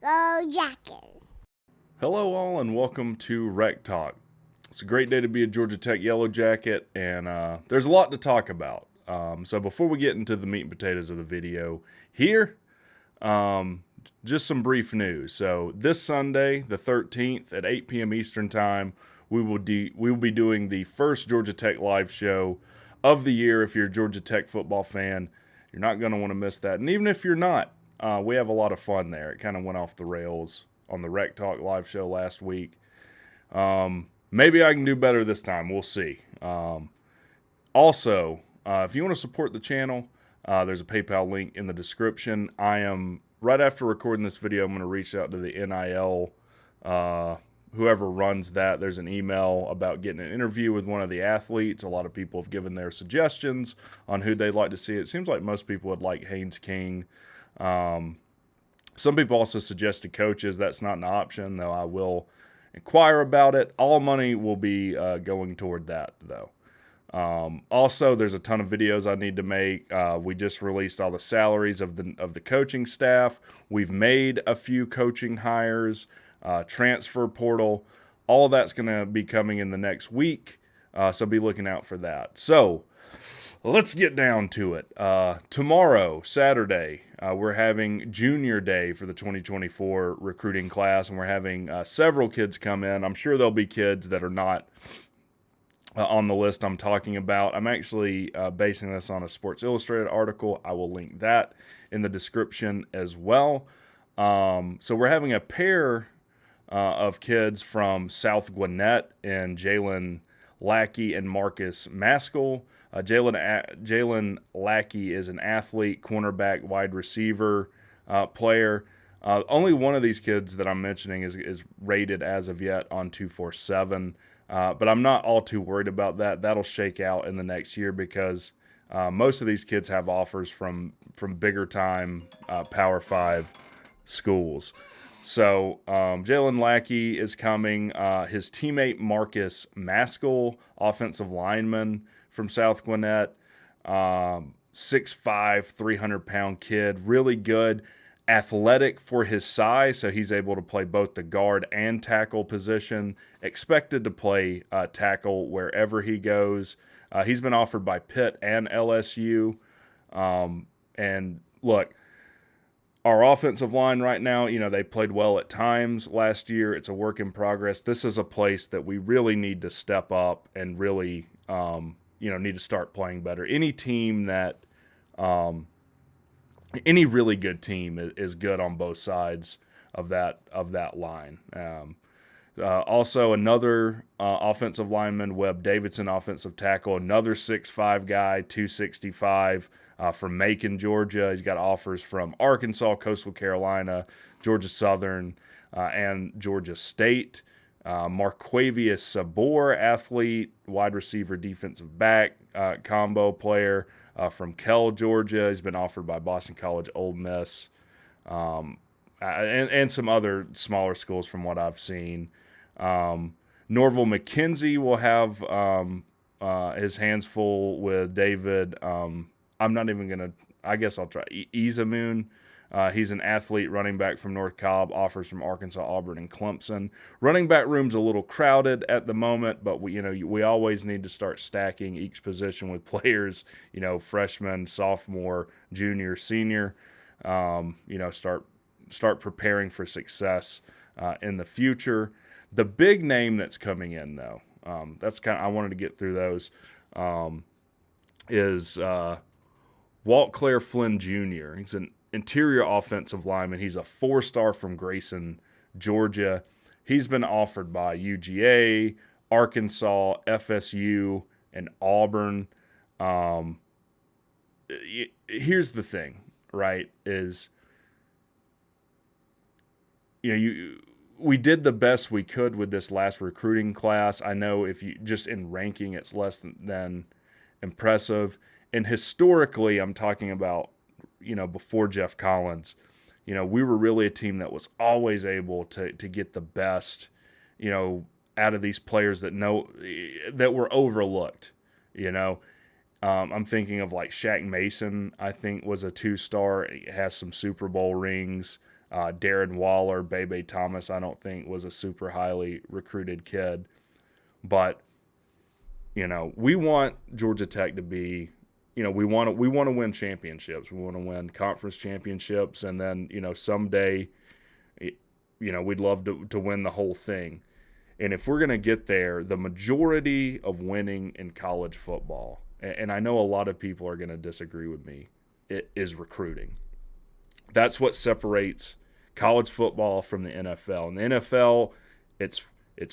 Go Jackets. Hello all and welcome to Rec Talk. It's a great day to be a Georgia Tech Yellow Jacket, and there's a lot to talk about. So before we get into the meat and potatoes of the video here, just some brief news. So this Sunday, the 13th at 8 p.m. Eastern Time, we will be doing the first Georgia Tech live show of the year. If you're a Georgia Tech football fan, you're not going to want to miss that. And even if you're not, we have a lot of fun there. It kind of went off the rails on the Rec Talk live show last week. Maybe I can do better this time. We'll see. Also, if you want to support the channel, there's a PayPal link in the description. Right after recording this video, I'm going to reach out to the NIL, whoever runs that. There's an email about getting an interview with one of the athletes. A lot of people have given their suggestions on who they'd like to see. It seems like most people would like Haynes King. Some people also suggested coaches. That's not an option, though I will inquire about it. All money will be going toward that, though. Also, there's a ton of videos I need to make. We just released all the salaries of the coaching staff. We've made a few coaching hires, transfer portal. All of that's going to be coming in the next week, so be looking out for that. So let's get down to it. Tomorrow, Saturday, we're having Junior Day for the 2024 recruiting class, and we're having several kids come in. I'm sure there'll be kids that are not on the list I'm talking about. I'm actually basing this on a Sports Illustrated article. I will link that in the description as well. So we're having a pair of kids from South Gwinnett and Jalen Lackey and Marcus Maskell. Jalen Lackey is an athlete, cornerback, wide receiver player. Only one of these kids that I'm mentioning is rated as of yet on 247. But I'm not all too worried about that. That'll shake out in the next year because most of these kids have offers from bigger time Power 5 schools. So Jalen Lackey is coming. His teammate Marcus Maskell, offensive lineman from South Gwinnett, 6'5", 300-pound kid, really good. Athletic for his size, so he's able to play both the guard and tackle position. Expected to play tackle wherever he goes. He's been offered by Pitt and LSU. And look, our offensive line right now, they played well at times last year. It's a work in progress. This is a place that we really need to step up and really, need to start playing better. Any team that any really good team is good on both sides of that line. Also, another offensive lineman, Webb Davidson, offensive tackle, another 6'5" guy, 265 from Macon, Georgia. He's got offers from Arkansas, Coastal Carolina, Georgia Southern, and Georgia State. Marquavius Sabor, athlete, wide receiver, defensive back, combo player. From Kell, Georgia. He's been offered by Boston College, Ole Miss, and some other smaller schools from what I've seen. Norval McKenzie will have his hands full with David. I'm not even going to – I guess I'll try. Izamoon. He's an athlete running back from North Cobb, offers from Arkansas, Auburn, and Clemson. Running back room's a little crowded at the moment, but we always need to start stacking each position with players, freshman, sophomore, junior, senior. Start preparing for success in the future. The big name that's coming in, though, I wanted to get through those, is Walt Claire Flynn Jr. He's an interior offensive lineman. He's a 4-star from Grayson, Georgia. He's been offered by UGA, Arkansas, FSU, and Auburn. Here's the thing, right, is we did the best we could with this last recruiting class. I know if you just in ranking, it's less than impressive. And historically, I'm talking about, before Jeff Collins, we were really a team that was always able to get the best, out of these players that were overlooked, I'm thinking of like Shaq Mason, I think was a 2-star. He has some Super Bowl rings. Darren Waller, Bebe Thomas, I don't think was a super highly recruited kid. But, we want Georgia Tech to be, we want to win championships. We want to win conference championships. And then, someday, we'd love to win the whole thing. And if we're going to get there, the majority of winning in college football, and I know a lot of people are going to disagree with me, it is recruiting. That's what separates college football from the NFL. In the NFL, it's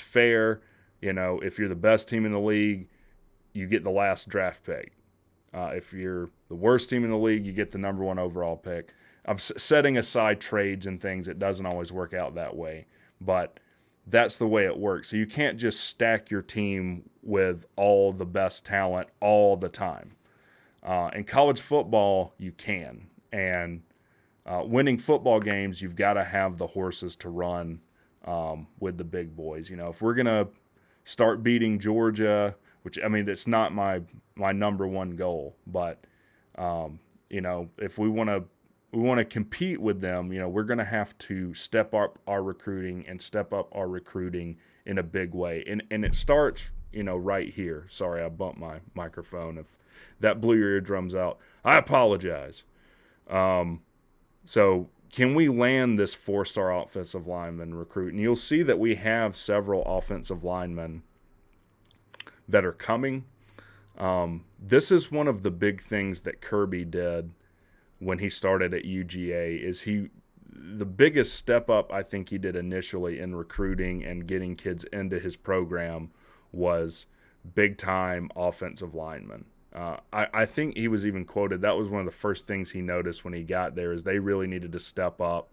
fair. If you're the best team in the league, you get the last draft pick. If you're the worst team in the league, you get the number 1 overall pick. I'm setting aside trades and things. It doesn't always work out that way. But that's the way it works. So you can't just stack your team with all the best talent all the time. In college football, you can. And winning football games, you've got to have the horses to run with the big boys. If we're going to start beating Georgia, which, it's not my number 1 goal. But, if we want to compete with them, we're going to have to step up our recruiting in a big way. And it starts, right here. Sorry, I bumped my microphone. If that blew your eardrums out, I apologize. So can we land this 4-star offensive lineman recruit? And you'll see that we have several offensive linemen that are coming. This is one of the big things that Kirby did when he started at UGA. The biggest step up I think he did initially in recruiting and getting kids into his program was big-time offensive linemen. I think he was even quoted, that was one of the first things he noticed when he got there, is they really needed to step up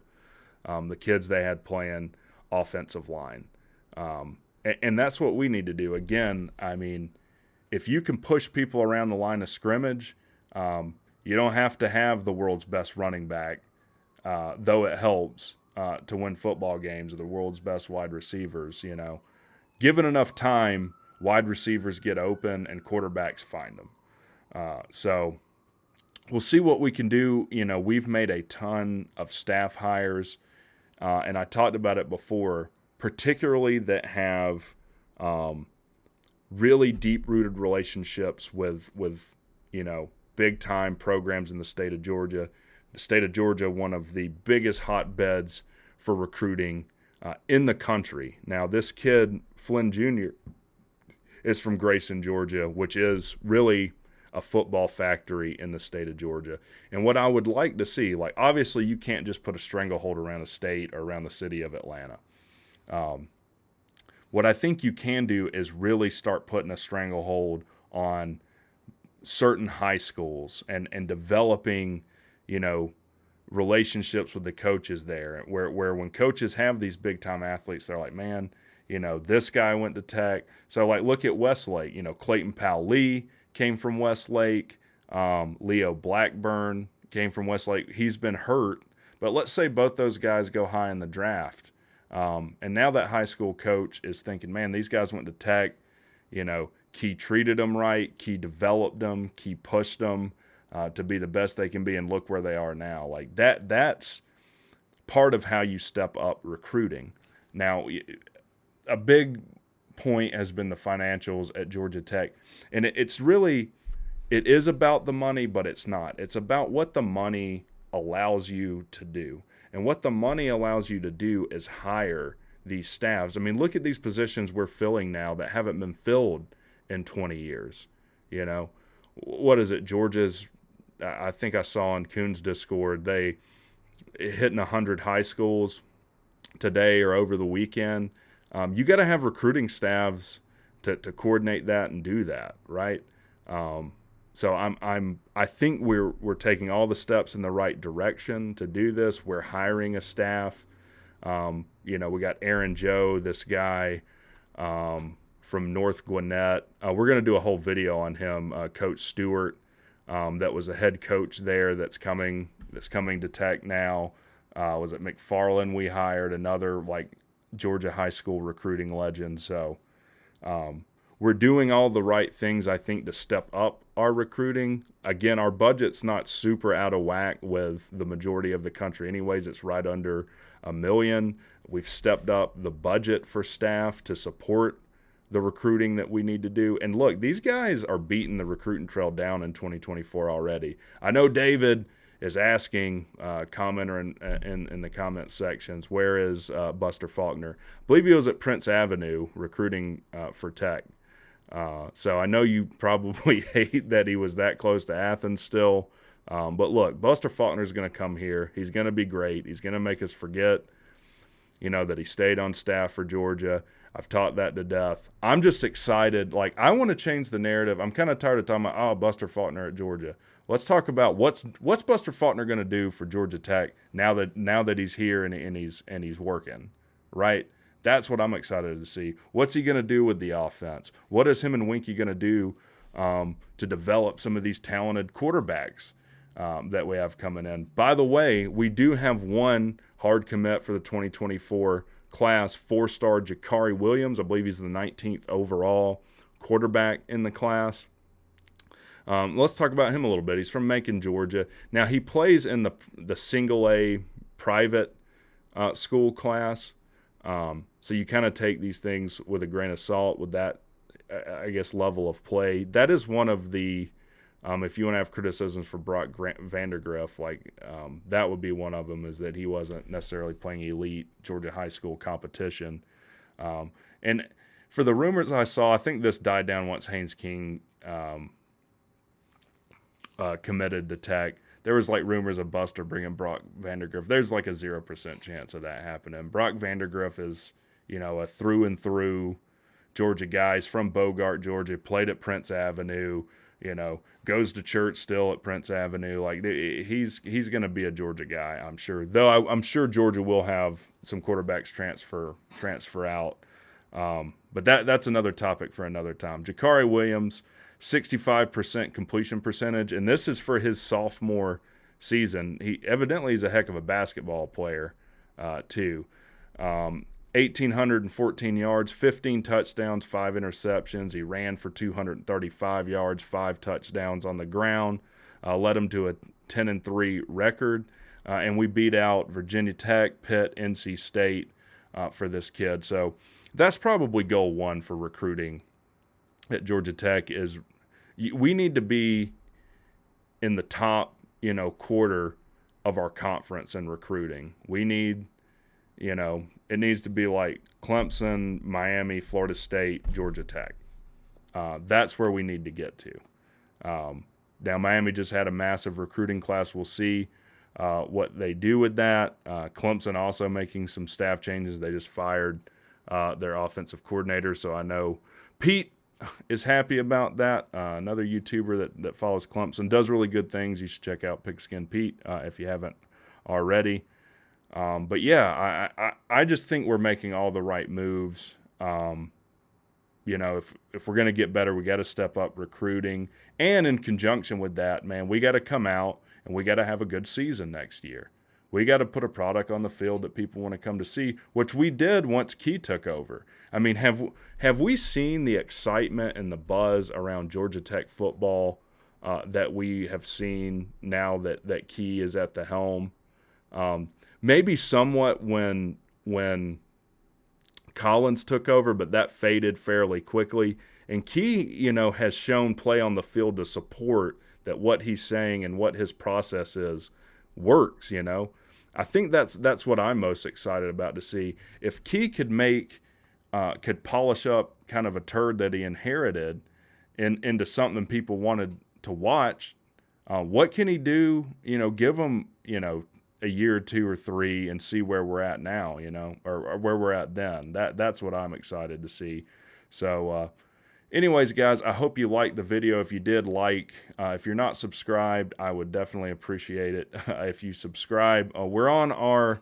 the kids they had playing offensive line. And that's what we need to do. Again, if you can push people around the line of scrimmage, you don't have to have the world's best running back, though it helps to win football games, or the world's best wide receivers. Given enough time, wide receivers get open and quarterbacks find them. So we'll see what we can do. We've made a ton of staff hires, and I talked about it before, particularly that have really deep-rooted relationships with big-time programs in the state of Georgia. The state of Georgia, one of the biggest hotbeds for recruiting in the country. Now, this kid, Flynn Jr., is from Grayson, Georgia, which is really a football factory in the state of Georgia. And what I would like to see, obviously you can't just put a stranglehold around a state or around the city of Atlanta. What I think you can do is really start putting a stranglehold on certain high schools and developing, relationships with the coaches there, where when coaches have these big-time athletes, they're like, man, this guy went to Tech. So, look at Westlake. Clayton Powell-Lee came from Westlake. Leo Blackburn came from Westlake. He's been hurt. But let's say both those guys go high in the draft. And now that high school coach is thinking, man, these guys went to Tech. Key treated them right. Key developed them. Key pushed them to be the best they can be. And look where they are now. That's part of how you step up recruiting. Now, a big point has been the financials at Georgia Tech. And it is about the money, but it's not. It's about what the money allows you to do. And what the money allows you to do is hire these staffs. Look at these positions we're filling now that haven't been filled in 20 years. What is it? Georgia's, I think I saw on Coon's Discord, they hitting 100 high schools today or over the weekend. You got to have recruiting staffs to coordinate that and do that, right? So I think we're taking all the steps in the right direction to do this. We're hiring a staff. We got Aaron Joe, this guy from North Gwinnett. We're going to do a whole video on him. Coach Stewart, that was a head coach there that's coming to Tech now. Was it McFarland we hired, another Georgia high school recruiting legend. So we're doing all the right things, I think, to step up our recruiting. Again, our budget's not super out of whack with the majority of the country anyways. It's right under $1 million. We've stepped up the budget for staff to support the recruiting that we need to do. And look, these guys are beating the recruiting trail down in 2024 already. I know David is asking, commenter in the comment sections, where is Buster Faulkner? I believe he was at Prince Avenue recruiting for Tech. So I know you probably hate that he was that close to Athens still. But look, Buster Faulkner is going to come here. He's going to be great. He's going to make us forget, that he stayed on staff for Georgia. I've taught that to death. I'm just excited. Like, I want to change the narrative. I'm kind of tired of talking about, Buster Faulkner at Georgia. Let's talk about what's Buster Faulkner going to do for Georgia Tech now that he's here and he's working, right? That's what I'm excited to see. What's he going to do with the offense? What is him and Winky going to do to develop some of these talented quarterbacks that we have coming in? By the way, we do have one hard commit for the 2024 class, 4-star Jakari Williams. I believe he's the 19th overall quarterback in the class. Let's talk about him a little bit. He's from Macon, Georgia. Now, he plays in the single A private school class. So you kind of take these things with a grain of salt with that, I guess, level of play. That is one of the, if you want to have criticisms for Brock Vandergriff, that would be one of them, is that he wasn't necessarily playing elite Georgia high school competition. And for the rumors I saw, I think this died down once Haynes King committed to Tech. There was rumors of Buster bringing Brock Vandergriff. There's a 0% chance of that happening. Brock Vandergriff is, a through and through Georgia guy. He's from Bogart, Georgia, played at Prince Avenue, goes to church still at Prince Avenue. He's going to be a Georgia guy, I'm sure. Though I'm sure Georgia will have some quarterbacks transfer out. But that's another topic for another time. Jakari Williams, 65% completion percentage, and this is for his sophomore season. He evidently is a heck of a basketball player, too. 1,814 yards, 15 touchdowns, 5 interceptions. He ran for 235 yards, 5 touchdowns on the ground, led him to a 10-3 record. And we beat out Virginia Tech, Pitt, NC State for this kid. So that's probably goal one for recruiting at Georgia Tech is we need to be in the top, quarter of our conference in recruiting. We need, it needs to be like Clemson, Miami, Florida State, Georgia Tech. That's where we need to get to. Now, Miami just had a massive recruiting class. We'll see what they do with that. Clemson also making some staff changes. They just fired their offensive coordinator, so I know Pete is happy about that. Another YouTuber that follows Clemson, does really good things. You should check out Pigskin Pete if you haven't already. But yeah, I just think we're making all the right moves. If we're going to get better, we got to step up recruiting. And in conjunction with that, man, we got to come out and we got to have a good season next year. We got to put a product on the field that people want to come to see, which we did once Key took over. I mean, have we seen the excitement and the buzz around Georgia Tech football that we have seen now that Key is at the helm? Maybe somewhat when Collins took over, but that faded fairly quickly. And Key, has shown play on the field to support that what he's saying and what his process is works, I think that's what I'm most excited about to see. If Key could polish up kind of a turd that he inherited into something people wanted to watch, what can he do? Give him, a year or 2 or 3 and see where we're at now, or where we're at then. That's what I'm excited to see. So, anyways, guys, I hope you liked the video. If you did if you're not subscribed, I would definitely appreciate it if you subscribe. We're on our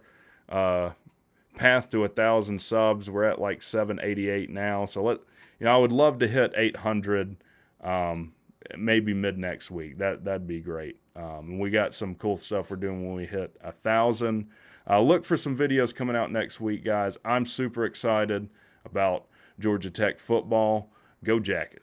path to 1,000 subs. We're at 788 now. So I would love to hit 800, maybe mid next week. That'd be great. And we got some cool stuff we're doing when we hit 1,000. Look for some videos coming out next week, guys. I'm super excited about Georgia Tech football. Go Jackets.